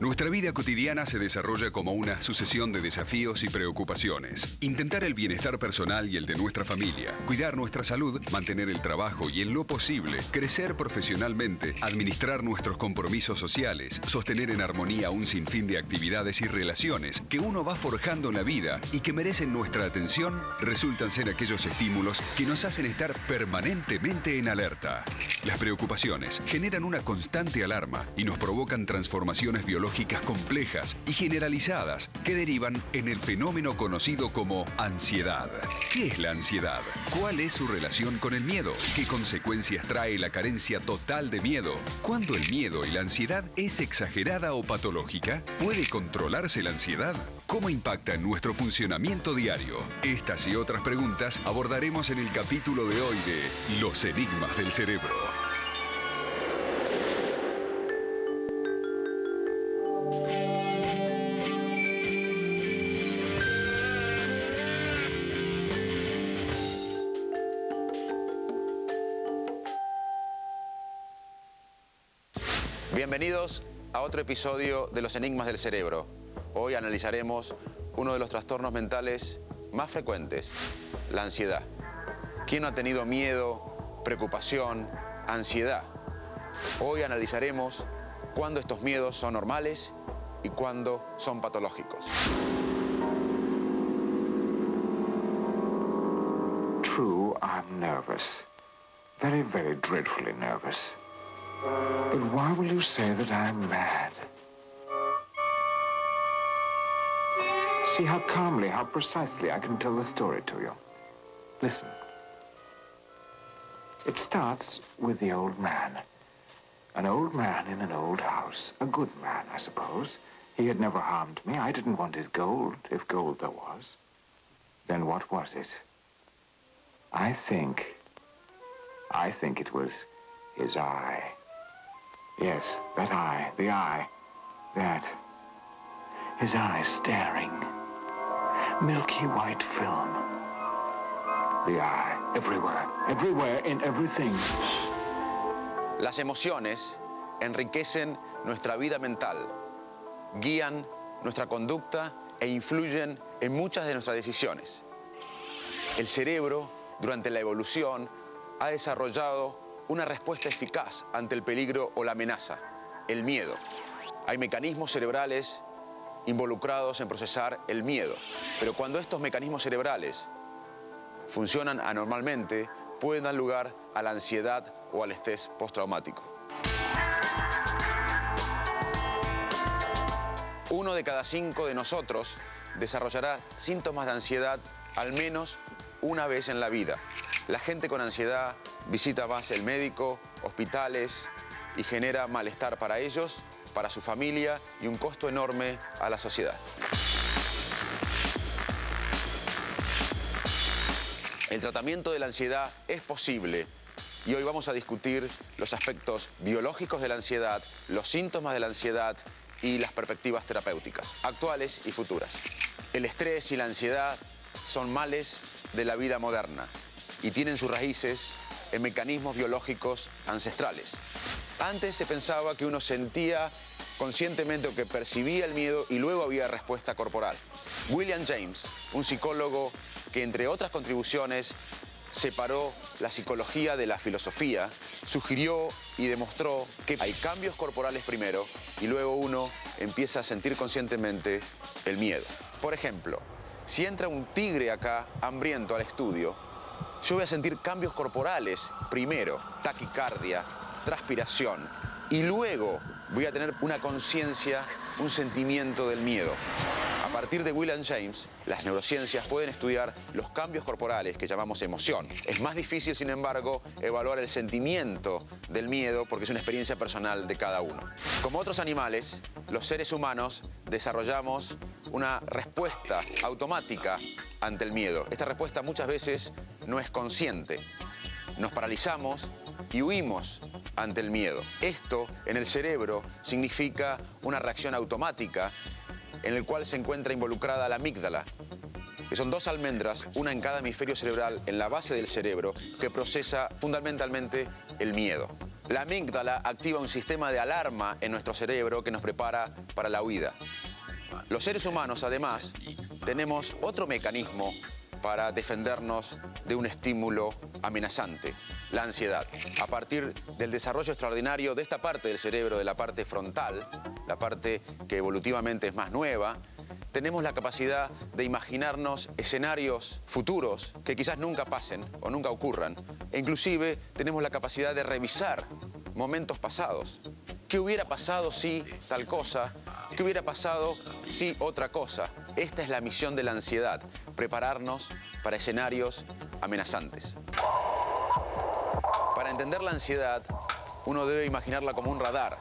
Nuestra vida cotidiana se desarrolla como una sucesión de desafíos y preocupaciones. Intentar el bienestar personal y el de nuestra familia, cuidar nuestra salud, mantener el trabajo y en lo posible, crecer profesionalmente, administrar nuestros compromisos sociales, sostener en armonía un sinfín de actividades y relaciones que uno va forjando en la vida y que merecen nuestra atención, resultan ser aquellos estímulos que nos hacen estar permanentemente en alerta. Las preocupaciones generan una constante alarma y nos provocan transformaciones biológicas complejas y generalizadas que derivan en el fenómeno conocido como ansiedad. ¿Qué es la ansiedad? ¿Cuál es su relación con el miedo? ¿Qué consecuencias trae la carencia total de miedo? ¿Cuándo el miedo y la ansiedad es exagerada o patológica? ¿Puede controlarse la ansiedad? ¿Cómo impacta en nuestro funcionamiento diario? Estas y otras preguntas abordaremos en el capítulo de hoy de Los enigmas del cerebro. Bienvenidos a otro episodio de Los enigmas del cerebro. Hoy analizaremos uno de los trastornos mentales más frecuentes, la ansiedad. ¿Quién no ha tenido miedo, preocupación, ansiedad? Hoy analizaremos cuándo estos miedos son normales y cuándo son patológicos. True, I'm nervous. Very, very dreadfully nervous. But why will you say that I'm mad? See how calmly, how precisely I can tell the story to you. Listen. It starts with the old man. An old man in an old house. A good man, I suppose. He had never harmed me. I didn't want his gold, if gold there was. Then what was it? I think it was his eye. Yes, that eye, the eye, that. His eye staring. Milky white film. The eye, everywhere, in everything. Las emociones enriquecen nuestra vida mental, guían nuestra conducta e influyen en muchas de nuestras decisiones. El cerebro, durante la evolución, ha desarrollado una respuesta eficaz ante el peligro o la amenaza, el miedo. Hay mecanismos cerebrales involucrados en procesar el miedo, pero cuando estos mecanismos cerebrales funcionan anormalmente, pueden dar lugar a la ansiedad o al estrés postraumático. 1 de cada 5 de nosotros desarrollará síntomas de ansiedad al menos una vez en la vida. La gente con ansiedad visita más el médico, hospitales y genera malestar para ellos, para su familia y un costo enorme a la sociedad. El tratamiento de la ansiedad es posible y hoy vamos a discutir los aspectos biológicos de la ansiedad, los síntomas de la ansiedad y las perspectivas terapéuticas, actuales y futuras. El estrés y la ansiedad son males de la vida moderna y tienen sus raíces en mecanismos biológicos ancestrales. Antes se pensaba que uno sentía conscientemente o que percibía el miedo y luego había respuesta corporal. William James, un psicólogo que entre otras contribuciones separó la psicología de la filosofía, sugirió y demostró que hay cambios corporales primero y luego uno empieza a sentir conscientemente el miedo. Por ejemplo, si entra un tigre acá hambriento al estudio, yo voy a sentir cambios corporales primero, taquicardia, transpiración, y luego voy a tener una conciencia, un sentimiento del miedo. A partir de William James, las neurociencias pueden estudiar los cambios corporales que llamamos emoción. Es más difícil, sin embargo, evaluar el sentimiento del miedo porque es una experiencia personal de cada uno. Como otros animales, los seres humanos desarrollamos una respuesta automática ante el miedo. Esta respuesta muchas veces no es consciente. Nos paralizamos y huimos ante el miedo. Esto en el cerebro significa una reacción automática en el cual se encuentra involucrada la amígdala, que son 2 almendras, una en cada hemisferio cerebral en la base del cerebro, que procesa fundamentalmente el miedo. La amígdala activa un sistema de alarma en nuestro cerebro que nos prepara para la huida. Los seres humanos, además, tenemos otro mecanismo para defendernos de un estímulo amenazante, la ansiedad. A partir del desarrollo extraordinario de esta parte del cerebro, de la parte frontal, la parte que evolutivamente es más nueva, tenemos la capacidad de imaginarnos escenarios futuros que quizás nunca pasen o nunca ocurran. E inclusive tenemos la capacidad de revisar momentos pasados. ¿Qué hubiera pasado si tal cosa? ¿Qué hubiera pasado si otra cosa? Esta es la misión de la ansiedad, prepararnos para escenarios amenazantes. Para entender la ansiedad, uno debe imaginarla como un radar.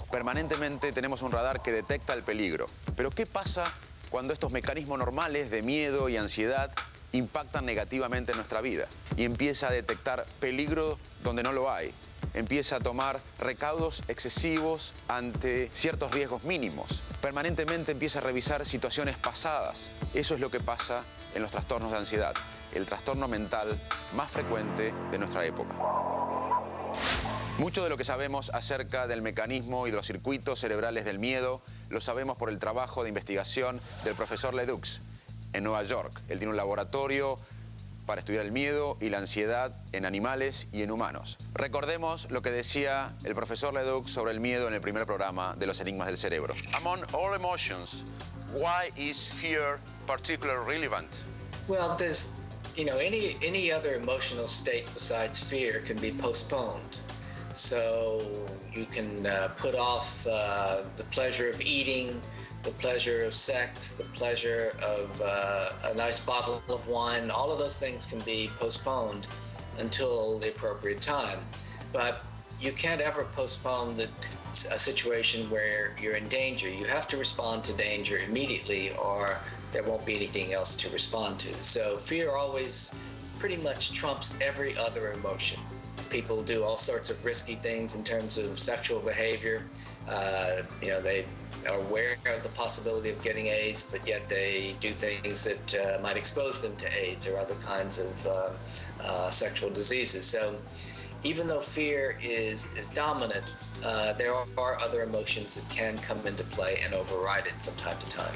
Permanentemente tenemos un radar que detecta el peligro. Pero ¿qué pasa cuando estos mecanismos normales de miedo y ansiedad impactan negativamente en nuestra vida? Y empieza a detectar peligro donde no lo hay. Empieza a tomar recaudos excesivos ante ciertos riesgos mínimos. Permanentemente empieza a revisar situaciones pasadas. Eso es lo que pasa en los trastornos de ansiedad, el trastorno mental más frecuente de nuestra época. Mucho de lo que sabemos acerca del mecanismo y de los circuitos cerebrales del miedo lo sabemos por el trabajo de investigación del profesor Ledoux en Nueva York. Él tiene un laboratorio para estudiar el miedo y la ansiedad en animales y en humanos. Recordemos lo que decía el profesor Ledoux sobre el miedo en el primer programa de Los Enigmas del Cerebro. Among all emotions, why is fear particularly relevant? Well, there's, any other emotional state besides fear can be postponed. So you can put off the pleasure of eating, the pleasure of sex, the pleasure of a nice bottle of wine. All of those things can be postponed until the appropriate time. But you can't ever postpone a situation where you're in danger. You have to respond to danger immediately, or there won't be anything else to respond to. So fear always pretty much trumps every other emotion. People do all sorts of risky things in terms of sexual behavior. They are aware of the possibility of getting AIDS, but yet they do things that might expose them to AIDS or other kinds of sexual diseases. So even though fear is dominant, there are other emotions that can come into play and override it from time to time.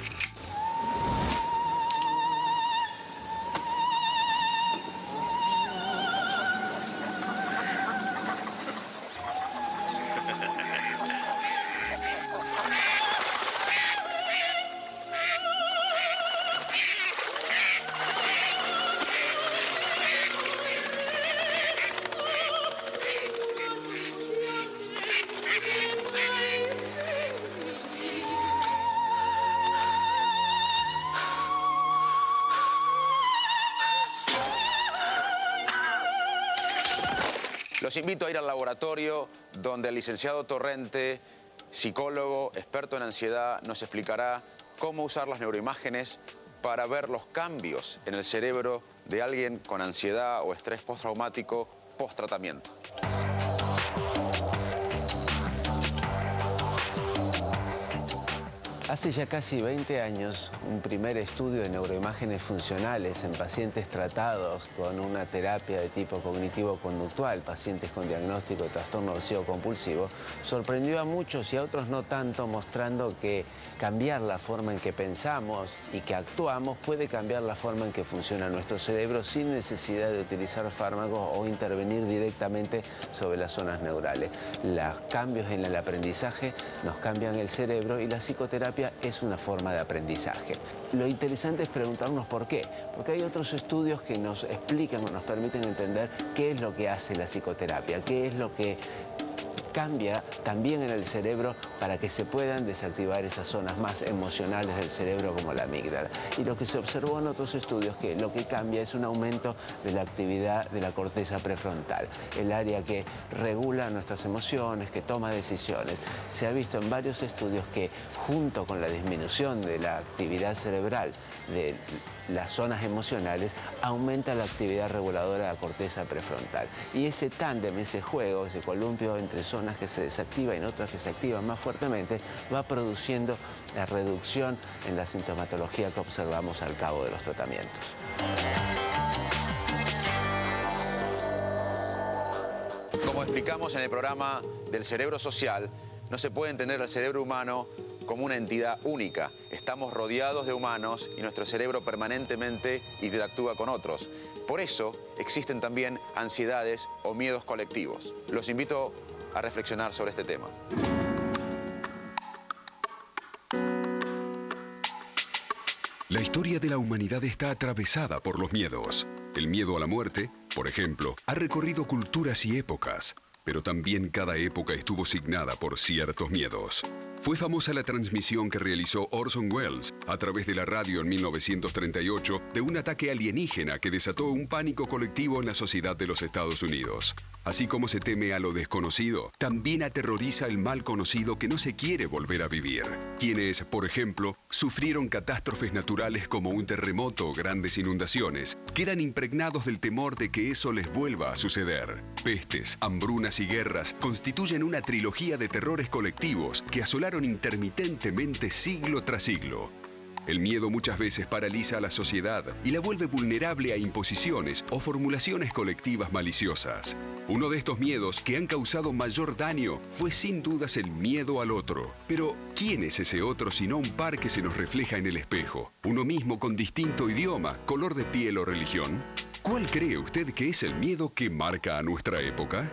Los invito a ir al laboratorio donde el licenciado Torrente, psicólogo, experto en ansiedad, nos explicará cómo usar las neuroimágenes para ver los cambios en el cerebro de alguien con ansiedad o estrés postraumático post-tratamiento. Hace ya casi 20 años, un primer estudio de neuroimágenes funcionales en pacientes tratados con una terapia de tipo cognitivo-conductual, pacientes con diagnóstico de trastorno obsesivo-compulsivo, sorprendió a muchos y a otros no tanto, mostrando que cambiar la forma en que pensamos y que actuamos puede cambiar la forma en que funciona nuestro cerebro sin necesidad de utilizar fármacos o intervenir directamente sobre las zonas neurales. Los cambios en el aprendizaje nos cambian el cerebro y la psicoterapia es una forma de aprendizaje. Lo interesante es preguntarnos por qué, porque hay otros estudios que nos explican o nos permiten entender qué es lo que hace la psicoterapia, qué es lo que cambia también en el cerebro para que se puedan desactivar esas zonas más emocionales del cerebro como la amígdala. Y lo que se observó en otros estudios que lo que cambia es un aumento de la actividad de la corteza prefrontal, el área que regula nuestras emociones, que toma decisiones. Se ha visto en varios estudios que junto con la disminución de la actividad cerebral de las zonas emocionales, aumenta la actividad reguladora de la corteza prefrontal. Y ese tándem, ese juego, ese columpio entre zonas que se desactivan y otras que se activan más fuertemente, va produciendo la reducción en la sintomatología que observamos al cabo de los tratamientos. Como explicamos en el programa del cerebro social, no se puede entender al cerebro humano como una entidad única. Estamos rodeados de humanos y nuestro cerebro permanentemente interactúa con otros. Por eso existen también ansiedades o miedos colectivos. Los invito a reflexionar sobre este tema. La historia de la humanidad está atravesada por los miedos. El miedo a la muerte, por ejemplo, ha recorrido culturas y épocas, pero también cada época estuvo signada por ciertos miedos. Fue famosa la transmisión que realizó Orson Welles a través de la radio en 1938 de un ataque alienígena que desató un pánico colectivo en la sociedad de los Estados Unidos. Así como se teme a lo desconocido, también aterroriza el mal conocido que no se quiere volver a vivir. Quienes, por ejemplo, sufrieron catástrofes naturales como un terremoto o grandes inundaciones, quedan impregnados del temor de que eso les vuelva a suceder. Pestes, hambrunas y guerras constituyen una trilogía de terrores colectivos que asolaron intermitentemente siglo tras siglo. El miedo muchas veces paraliza a la sociedad y la vuelve vulnerable a imposiciones o formulaciones colectivas maliciosas. Uno de estos miedos que han causado mayor daño fue sin dudas el miedo al otro. Pero, ¿quién es ese otro sino un par que se nos refleja en el espejo? ¿Uno mismo con distinto idioma, color de piel o religión? ¿Cuál cree usted que es el miedo que marca a nuestra época?